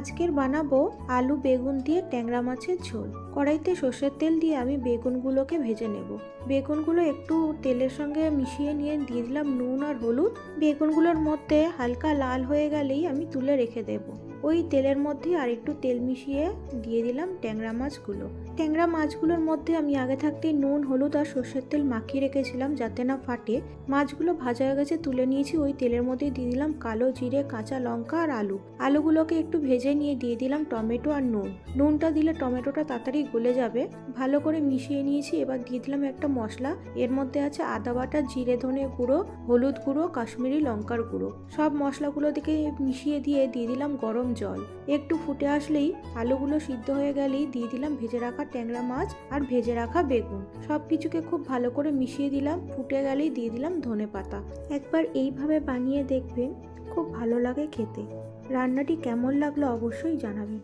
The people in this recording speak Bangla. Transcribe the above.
আজকের বানাবো আলু বেগুন দিয়ে ট্যাংরা মাছের ঝোল। কড়াইতে সর্ষের তেল দিয়ে আমি বেগুনগুলোকে ভেজে নেব। বেগুনগুলো একটু তেলের সঙ্গে মিশিয়ে নিয়ে দিয়ে দিলাম নুন আর হলুদ। বেগুনগুলোর মধ্যে হালকা লাল হয়ে গেলেই আমি তুলে রেখে দেব। ওই তেলের মধ্যে আর একটু তেল মিশিয়ে দিয়ে দিলাম ট্যাংরা মাছগুলো। ট্যাংরা মাছগুলোর মধ্যে আমি আগে থাকতেই নুন হলুদ আর সর্ষের তেল মাখিয়ে রেখেছিলাম যাতে না ফাটে। মাছগুলো ভাজা হয়ে গেছে, তুলে নিয়েছি। ওই তেলের মধ্যে দিয়ে দিলাম কালো জিরে, কাঁচা লঙ্কা আর আলুগুলোকে একটু ভেজে নিয়ে দিয়ে দিলাম টমেটো আর নুনটা দিলে টমেটোটা তাড়াতাড়ি গলে যাবে। ভালো করে মিশিয়ে নিয়েছি। এবার দিয়ে দিলাম একটা মশলা। এর মধ্যে আছে আদা বাটা, জিরে ধনে গুঁড়ো, হলুদ গুঁড়ো, কাশ্মীরি লঙ্কার গুঁড়ো। সব মশলাগুলো দিকে মিশিয়ে দিয়ে দিলাম গরম জল। একটু ফুটে আসলেই আলুগুলো সিদ্ধ হয়ে গেলেই দিয়ে দিলাম ভেজে রাখা ট্যাংরা মাছ আর ভেজে রাখা বেগুন। সব কিছুকে খুব ভালো করে মিশিয়ে দিলাম। ফুটে গেলেই দিয়ে দিলাম ধনেপাতা। একবার এইভাবে বানিয়ে দেখবেন, খুব ভালো লাগে খেতে। রান্নাটি কেমন লাগলো অবশ্যই জানাবেন।